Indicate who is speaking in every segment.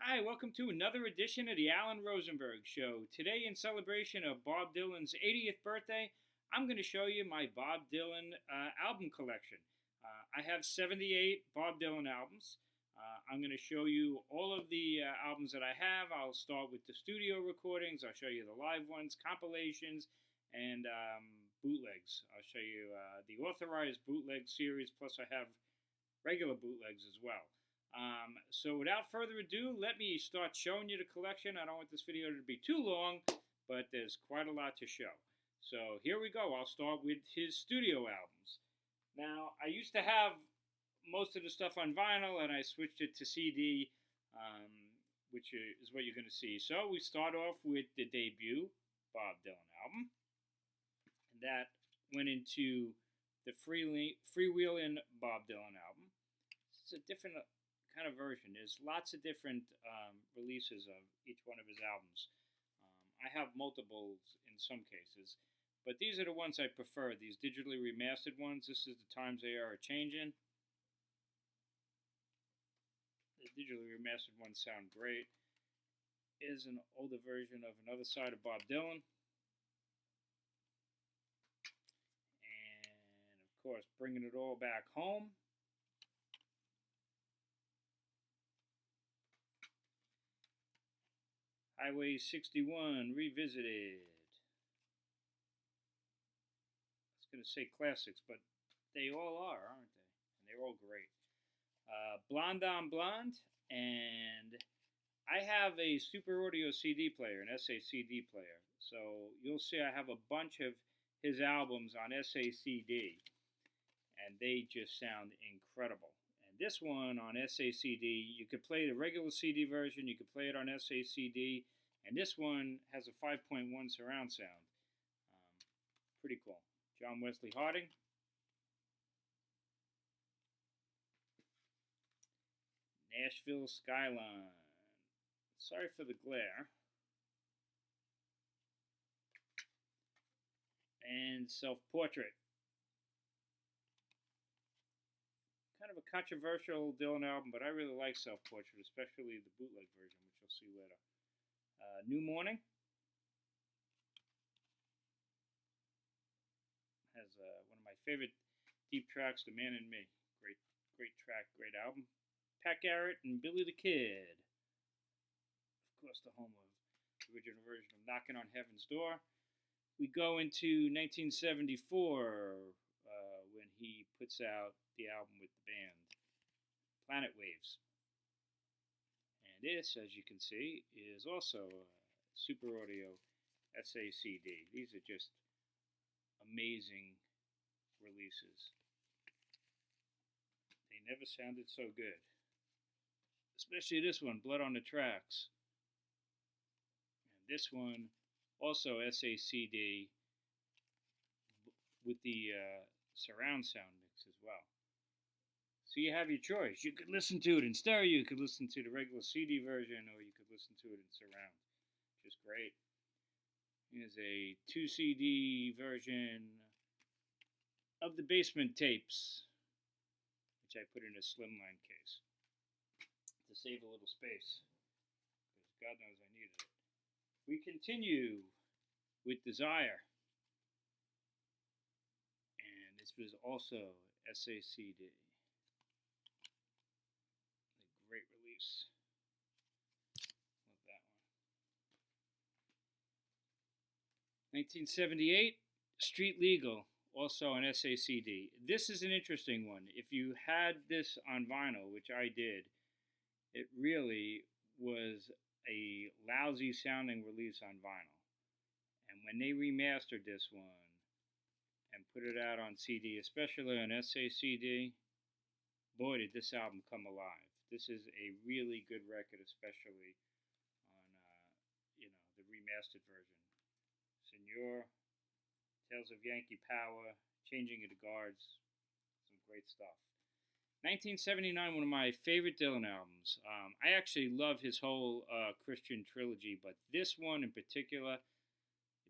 Speaker 1: Hi, welcome to another edition of the Alan Rosenberg Show. Today, in celebration of Bob Dylan's 80th birthday, I'm going to show you my Bob Dylan album collection. I have 78 Bob Dylan albums. I'm going to show you all of the albums that I have. I'll start with the studio recordings. I'll show you the live ones, compilations, and bootlegs. I'll show you the authorized bootleg series, plus I have regular bootlegs as well. So without further ado, let me start showing you the collection. I don't want this video to be too long, but there's quite a lot to show. So here we go. I'll start with his studio albums. Now, I used to have most of the stuff on vinyl, and I switched it to CD, which is what you're going to see. So we start off with the debut Bob Dylan album. And that went into the Freewheelin' Bob Dylan album. It's a different kind of version. There's lots of different releases of each one of his albums. I have multiples in some cases, but these are the ones I prefer, these digitally remastered ones. This is the times they are changing. The digitally remastered ones sound great. Is an older version of Another Side of Bob Dylan. And, of course, Bringing It All Back Home. Highway 61 Revisited. I was going to say classics, but they all are, aren't they? And they're all great. Blonde on Blonde, and I have a Super Audio CD player, an SACD player. So you'll see I have a bunch of his albums on SACD, and they just sound incredible. This one on SACD, you could play the regular CD version, you could play it on SACD, and this one has a 5.1 surround sound. Pretty cool. John Wesley Harding. Nashville Skyline. Sorry for the glare. And Self-Portrait. Kind of a controversial Dylan album, but I really like Self-Portrait, especially the bootleg version, which you'll see later. New Morning has one of my favorite deep tracks, The Man in Me. Great track, great album. Pat Garrett and Billy the Kid. Of course, the home of the original version of Knocking on Heaven's Door. We go into 1974 when he puts out the album with the band, Planet Waves. And this, as you can see, is also a Super Audio SACD. These are just amazing releases. They never sounded so good. Especially this one, Blood on the Tracks. And this one, also SACD with the surround sound mix as well. So you have your choice. You could listen to it in stereo, you could listen to the regular CD version, or you could listen to it in surround. Just great. Here's a 2 CD version of the Basement Tapes, which I put in a slimline case to save a little space, because God knows I needed it. We continue with Desire. And this was also SACD. A great release. Love that one. 1978, Street Legal, also on SACD. This is an interesting one. If you had this on vinyl, which I did, it really was a lousy sounding release on vinyl. And when they remastered this one and put it out on CD, especially on SACD, boy, did this album come alive. This is a really good record, especially on the remastered version. Senor, Tales of Yankee Power, Changing of the Guards, some great stuff. 1979, one of my favorite Dylan albums. I actually love his whole Christian trilogy, but this one in particular,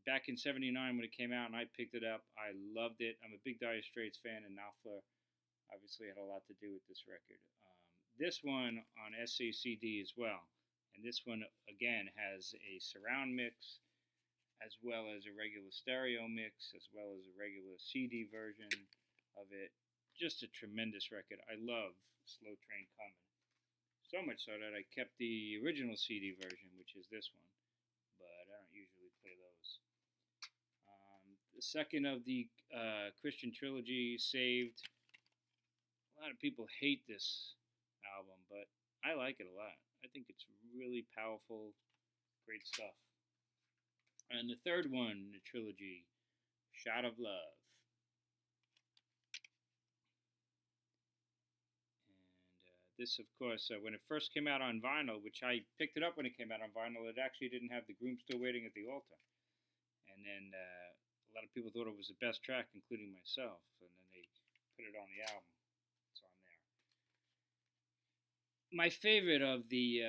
Speaker 1: back in 79 when it came out and I picked it up, I loved it. I'm a big Dire Straits fan, and Knopfler obviously had a lot to do with this record. This one on SACD as well, this one, again, has a surround mix, as well as a regular stereo mix, as well as a regular CD version of it. Just a tremendous record. I love Slow Train Coming. So much so that I kept the original CD version, which is this one, but I don't usually play those. The second of the Christian trilogy, Saved. A lot of people hate this album, but I like it a lot. I think it's really powerful, great stuff. And the third one in the trilogy, Shot of Love. This, of course, when it first came out on vinyl, which I picked it up when it came out on vinyl, it actually didn't have the groom still waiting at the altar. And then a lot of people thought it was the best track, including myself. And then they put it on the album. It's on there. My favorite of the,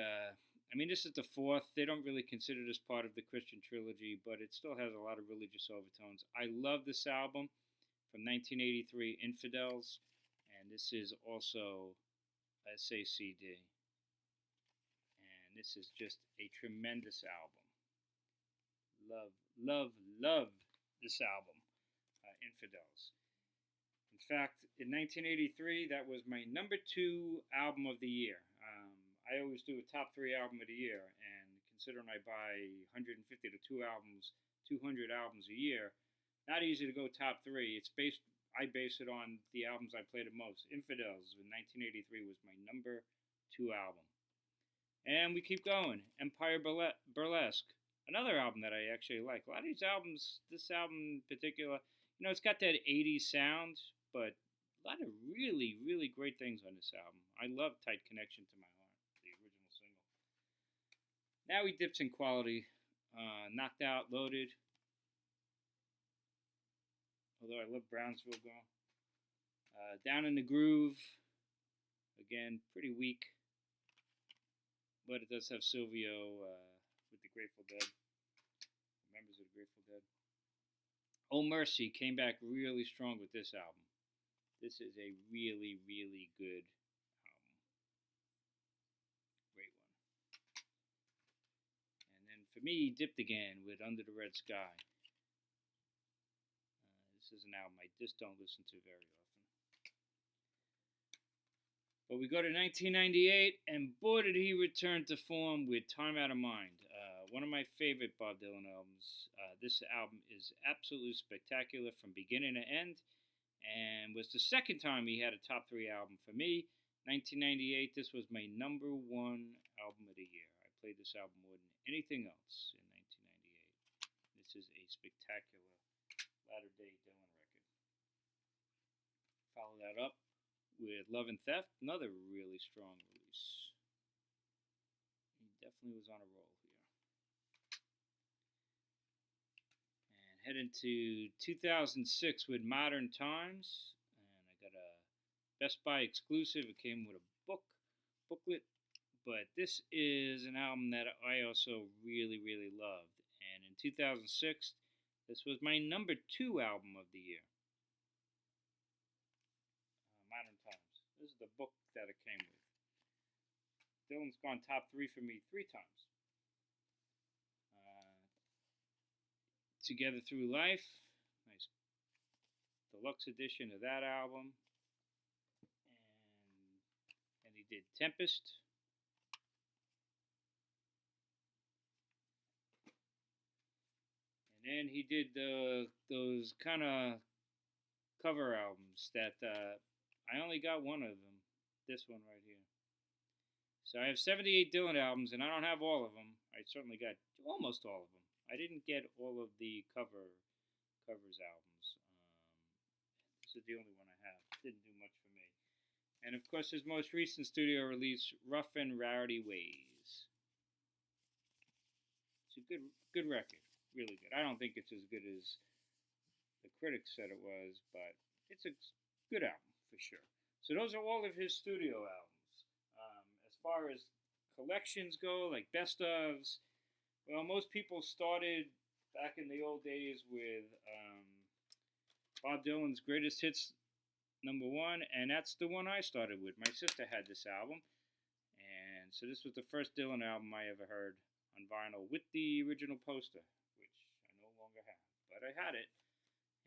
Speaker 1: this is the fourth. They don't really consider this part of the Christian trilogy, but it still has a lot of religious overtones. I love this album from 1983, Infidels. And this is also SACD, and this is just a tremendous album. Love this album, Infidels. In fact, in 1983, that was my number 2 album of the year. I always do a top 3 album of the year, and considering I buy 150 to 200 albums a year, not easy to go top 3. I base it on the albums I played the most. Infidels in 1983 was my number 2 album. And we keep going. Empire Burlesque, another album that I actually like. A lot of these albums, this album in particular, it's got that 80s sound, but a lot of really, really great things on this album. I love Tight Connection to My Heart, the original single. Now he dips in quality. Knocked Out, Loaded. Although I love Brownsville Girl. Down in the Groove. Again, pretty weak. But it does have Silvio with the Grateful Dead. Members of the Grateful Dead. Oh Mercy came back really strong with this album. This is a really, really good album. Great one. And then for me, he dipped again with Under the Red Sky. This is an album I just don't listen to very often. But we go to 1998, and boy did he return to form with Time Out of Mind. One of my favorite Bob Dylan albums. This album is absolutely spectacular from beginning to end, and was the second time he had a top 3 album for me. 1998, this was my number 1 album of the year. I played this album more than anything else in 1998. This is a spectacular latter-day Dylan record. Follow that up with Love and Theft, another really strong release. He definitely was on a roll here. And head into 2006 with Modern Times, and I got a Best Buy exclusive. It came with a booklet, but this is an album that I also really, really loved. And in 2006, this was my number 2 album of the year. Modern Times. This is the book that it came with. Dylan's gone top 3 for me 3 times. Together Through Life. Nice deluxe edition of that album. And he did Tempest. And he did those kind of cover albums that I only got one of them. This one right here. So I have 78 Dylan albums, and I don't have all of them. I certainly got almost all of them. I didn't get all of the covers albums. This is the only one I have. Didn't do much for me. And of course, his most recent studio release, Rough and Rowdy Ways. It's a good record. Really good. I don't think it's as good as the critics said it was, but it's a good album for sure. So those are all of his studio albums. As far as collections go, like best ofs, well, most people started back in the old days with Bob Dylan's Greatest Hits #1, and that's the one I started with. My sister had this album, and And so this was the first Dylan album I ever heard on vinyl with the original poster, which I no longer have, but I had it.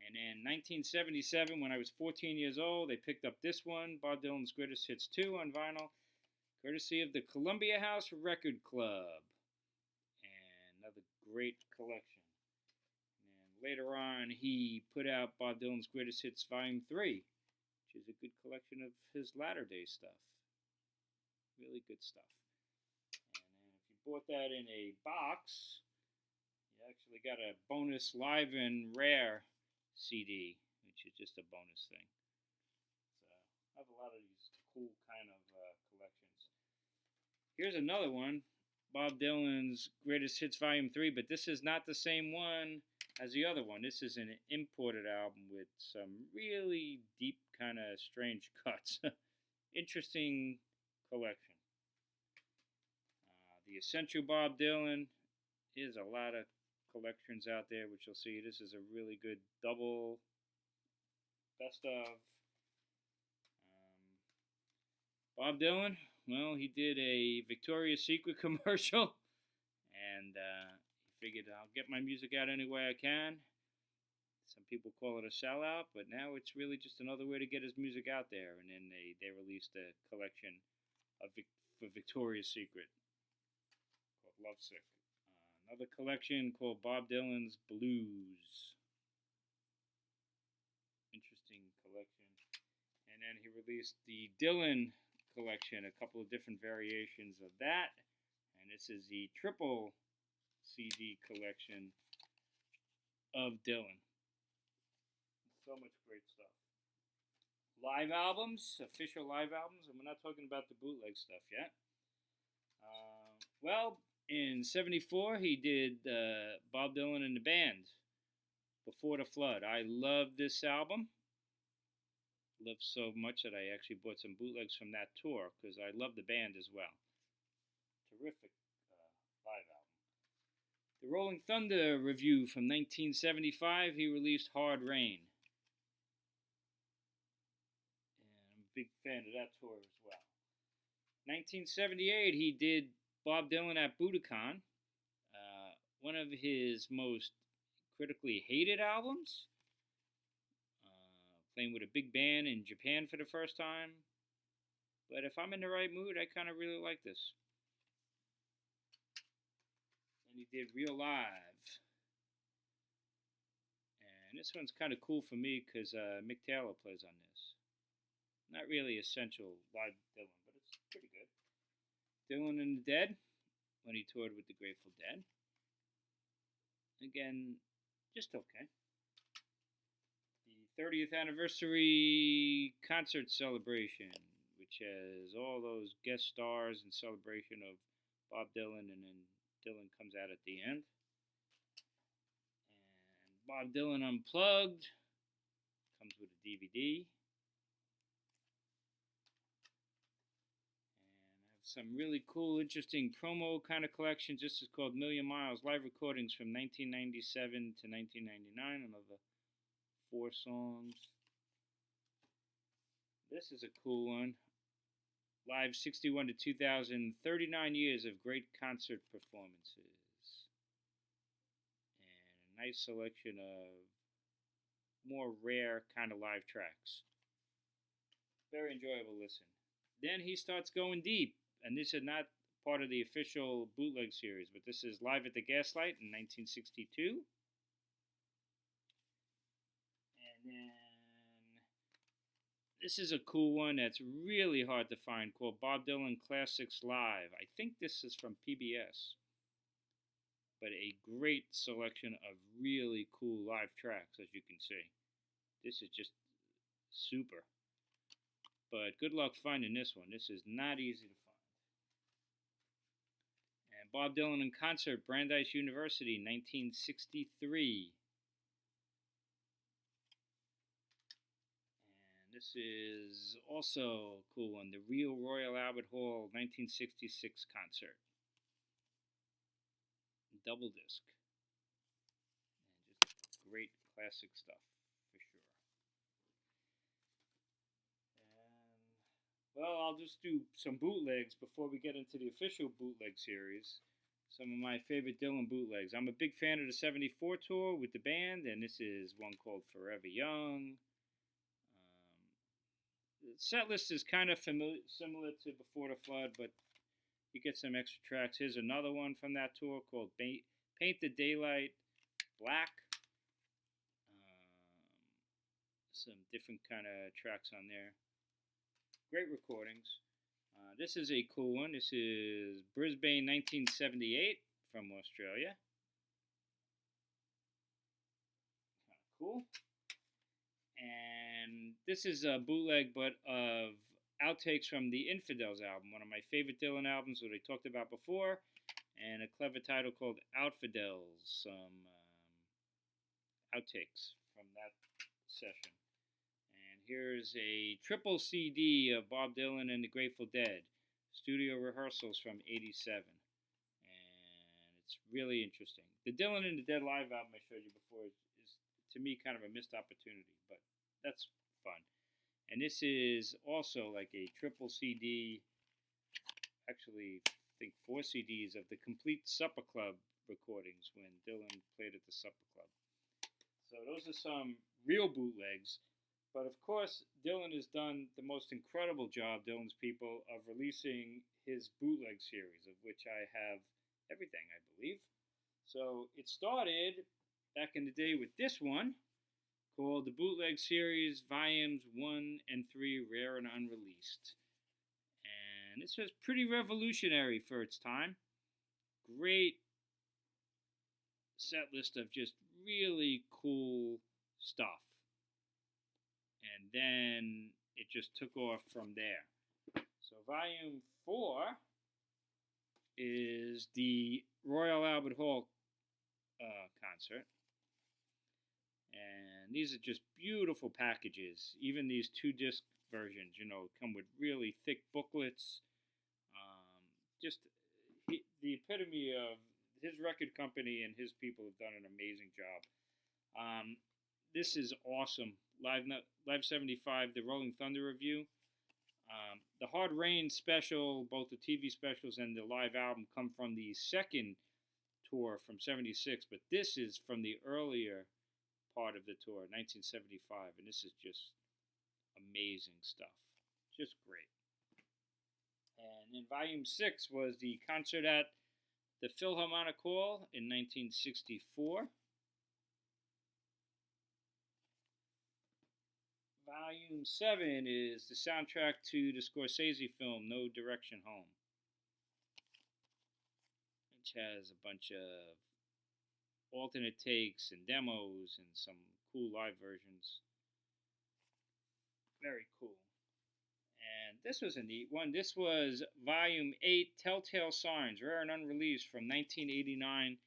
Speaker 1: And in 1977, when I was 14 years old, they picked up this one, Bob Dylan's Greatest Hits 2 on vinyl, courtesy of the Columbia House Record Club. And another great collection. And later on, he put out Bob Dylan's Greatest Hits Volume 3, which is a good collection of his latter-day stuff. Really good stuff. And then if you bought that in a box, you actually got a bonus Live and Rare CD, which is just a bonus thing. So I have a lot of these cool kind of collections. Here's another one, Bob Dylan's Greatest Hits Volume 3, but this is not the same one as the other one. This is an imported album with some really deep kind of strange cuts. Interesting collection. The Essential Bob Dylan. There's a lot of collections out there, which you'll see. This is a really good double best of. Bob Dylan, well, he did a Victoria's Secret commercial, and he figured I'll get my music out any way I can. Some people call it a sellout, but now it's really just another way to get his music out there. And then they released a collection of for Victoria's Secret called Lovesick. Another collection called Bob Dylan's Blues. Interesting collection. And then he released the Dylan collection, a couple of different variations of that. And this is the triple CD collection of Dylan. So much great stuff. Live albums, official live albums, and we're not talking about the bootleg stuff yet. Well, in '74, he did Bob Dylan and the Band, Before the Flood. I love this album. Loved so much that I actually bought some bootlegs from that tour because I love the band as well. Terrific live album. The Rolling Thunder review from 1975, he released Hard Rain. And I'm a big fan of that tour as well. 1978, he did Bob Dylan at Budokan, one of his most critically hated albums, playing with a big band in Japan for the first time. But if I'm in the right mood, I kind of really like this. And he did Real Live. And this one's kind of cool for me because Mick Taylor plays on this. Not really essential live Dylan, but it's pretty good. Dylan and the Dead, when he toured with the Grateful Dead. Again, just okay. The 30th anniversary concert celebration, which has all those guest stars in celebration of Bob Dylan, and then Dylan comes out at the end. And Bob Dylan Unplugged comes with a DVD. Some really cool, interesting promo kind of collections. This is called Million Miles, live recordings from 1997 to 1999. Another 4 songs. This is a cool one. Live 61 to 2000, 39 years of great concert performances. And a nice selection of more rare kind of live tracks. Very enjoyable listen. Then he starts going deep. And this is not part of the official Bootleg Series, but this is Live at the Gaslight in 1962. And then this is a cool one that's really hard to find called Bob Dylan Classics Live. I think this is from PBS. But a great selection of really cool live tracks, as you can see. This is just super. But good luck finding this one. This is not easy to find. And Bob Dylan in concert, Brandeis University, 1963. And this is also a cool one. The Real Royal Albert Hall, 1966 concert. Double disc. And just great classic stuff, for sure. And Well, I'll just do some bootlegs before we get into the official bootleg series. Some of my favorite Dylan bootlegs. I'm a big fan of the '74 tour with the band, and this is one called Forever Young. The set list is kind of similar to Before the Flood, but you get some extra tracks. Here's another one from that tour called Paint the Daylight Black. Some different kind of tracks on there. Great recordings. This is a cool one. This is Brisbane 1978 from Australia. Kind of cool. And this is a bootleg, but of outtakes from the Infidels album, one of my favorite Dylan albums that I talked about before, and a clever title called Outfidels, some outtakes from that session. And here's a triple CD of Bob Dylan and the Grateful Dead, studio rehearsals from '87. And it's really interesting. The Dylan and the Dead live album I showed you before is to me, kind of a missed opportunity, but that's fun. And this is also like a triple CD, actually, I think 4 CDs of the Complete Supper Club recordings when Dylan played at the Supper Club. So those are some real bootlegs. But of course, Dylan has done the most incredible job, Dylan's people, of releasing his bootleg series, of which I have everything, I believe. So it started back in the day with this one, called the Bootleg Series Volumes 1 and 3, Rare and Unreleased. And this was pretty revolutionary for its time. Great set list of just really cool stuff. And then it just took off from there. So Volume 4 is the Royal Albert Hall concert. And these are just beautiful packages. Even these 2-disc versions, come with really thick booklets. Just the epitome of his record company, and his people have done an amazing job. This is awesome. Live 75, the Rolling Thunder review. The Hard Rain special, both the TV specials and the live album, come from the second tour from '76, but this is from the earlier part of the tour, 1975, and this is just amazing stuff. Just great. And then Volume 6 was the concert at the Philharmonic Hall in 1964. Volume 7 is the soundtrack to the Scorsese film No Direction Home, which has a bunch of alternate takes and demos and some cool live versions. Very cool. And this was a neat one. This was Volume 8, Telltale Signs, Rare and Unreleased, from 1989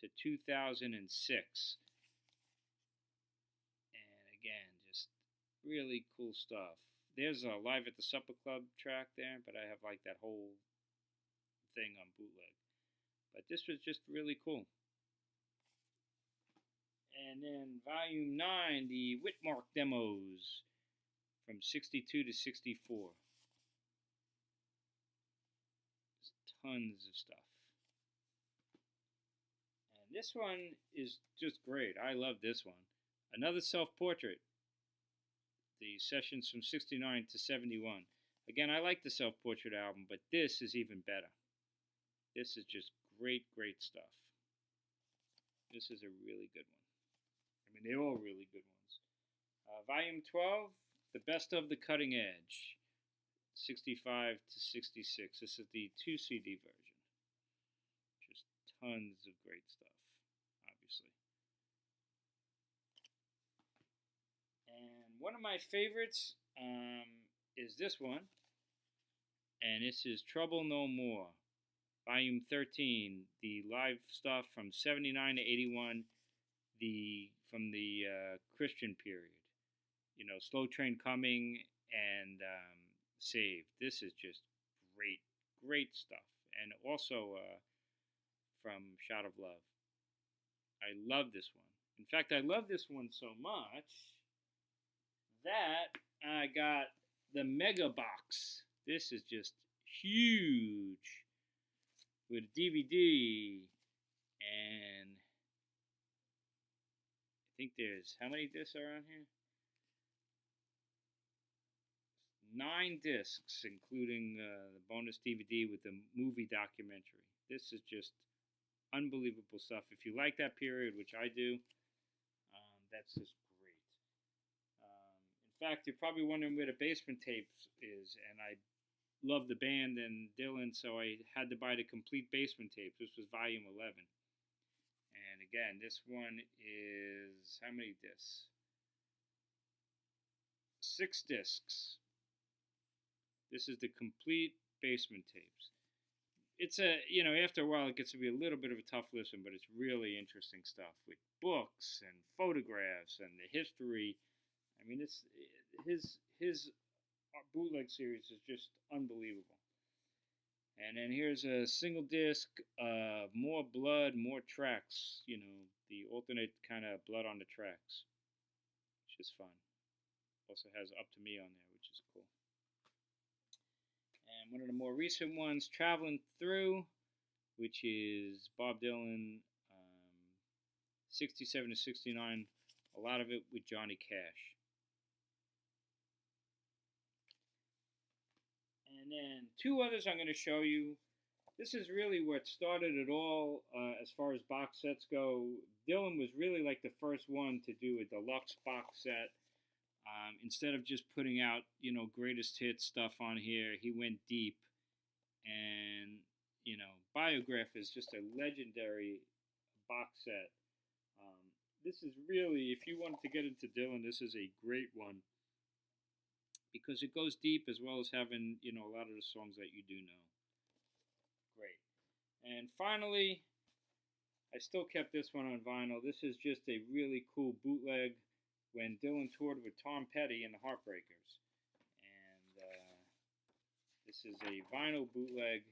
Speaker 1: to 2006. And again, just really cool stuff. There's a Live at the Supper Club track there, but I have like that whole thing on bootleg. But this was just really cool. And then Volume 9, the Whitmark demos from 62 to 64. There's tons of stuff. And this one is just great. I love this one. Another self-portrait. The sessions from 69 to 71. Again, I like the self-portrait album, but this is even better. This is just great, great stuff. This is a really good one. I mean, they're all really good ones. Volume 12, The Best of the Cutting Edge, 65 to 66. This is the 2 CD version. Just tons of great stuff, obviously. And one of my favorites is this one. And this is Trouble No More, Volume 13, the live stuff from 79 to 81, from the Christian period. Slow Train Coming and Saved. This is just great, great stuff. And also from Shout of Love. I love this one. In fact, I love this one so much that I got the Mega Box This is just huge with a DVD, and I think there's, how many discs are on here? 9 discs, including the bonus DVD with the movie documentary. This is just unbelievable stuff. If you like that period, which I do, that's just great. In fact, you're probably wondering where the Basement Tapes is, and I love the band and Dylan, so I had to buy the complete Basement Tapes. This was volume 11. And again, this one is, how many discs? 6 discs. This is the complete Basement Tapes. It's after a while it gets to be a little bit of a tough listen, but it's really interesting stuff with books and photographs and the history. I mean, it's his bootleg series is just unbelievable. And then here's a single disc, more blood, more tracks. The alternate kind of blood on the tracks, which is fun. Also has Up to Me on there, which is cool. And one of the more recent ones, Traveling Through, which is Bob Dylan, 67 to 69, a lot of it with Johnny Cash. And then 2 others I'm going to show you. This is really what started it all as far as box sets go. Dylan was really like the first one to do a deluxe box set. Instead of just putting out, greatest hits stuff on here, he went deep. And, Biograph is just a legendary box set. This is really, if you wanted to get into Dylan, this is a great one. Because it goes deep as well as having, a lot of the songs that you do know. Great. And finally, I still kept this one on vinyl. This is just a really cool bootleg when Dylan toured with Tom Petty and the Heartbreakers. And this is a vinyl bootleg.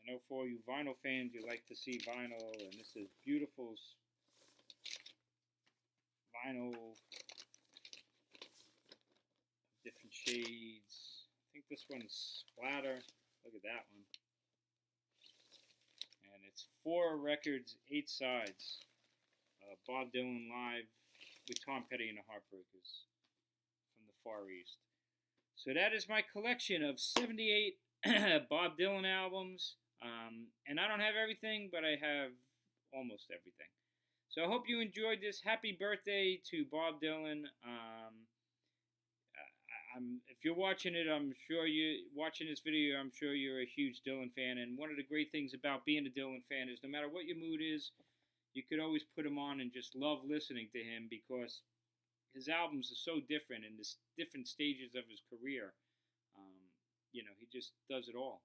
Speaker 1: And I know for all you vinyl fans, you like to see vinyl, and this is beautiful vinyl, different shades. I think this one's Splatter. Look at that one. And it's 4 records, 8 sides. Bob Dylan live with Tom Petty and the Heartbreakers from the Far East. So that is my collection of 78 Bob Dylan albums. And I don't have everything, but I have almost everything. So I hope you enjoyed this. Happy birthday to Bob Dylan. If you're watching it, watching this video, I'm sure you're a huge Dylan fan. And one of the great things about being a Dylan fan is no matter what your mood is, you could always put him on and just love listening to him because his albums are so different in the different stages of his career. He just does it all.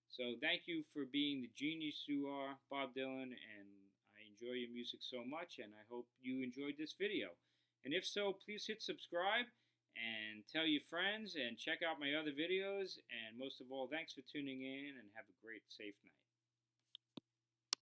Speaker 1: So thank you for being the genius you are, Bob Dylan, and I enjoy your music so much, and I hope you enjoyed this video. And if so, please hit subscribe and tell your friends and check out my other videos. And most of all, thanks for tuning in and have a great, safe night.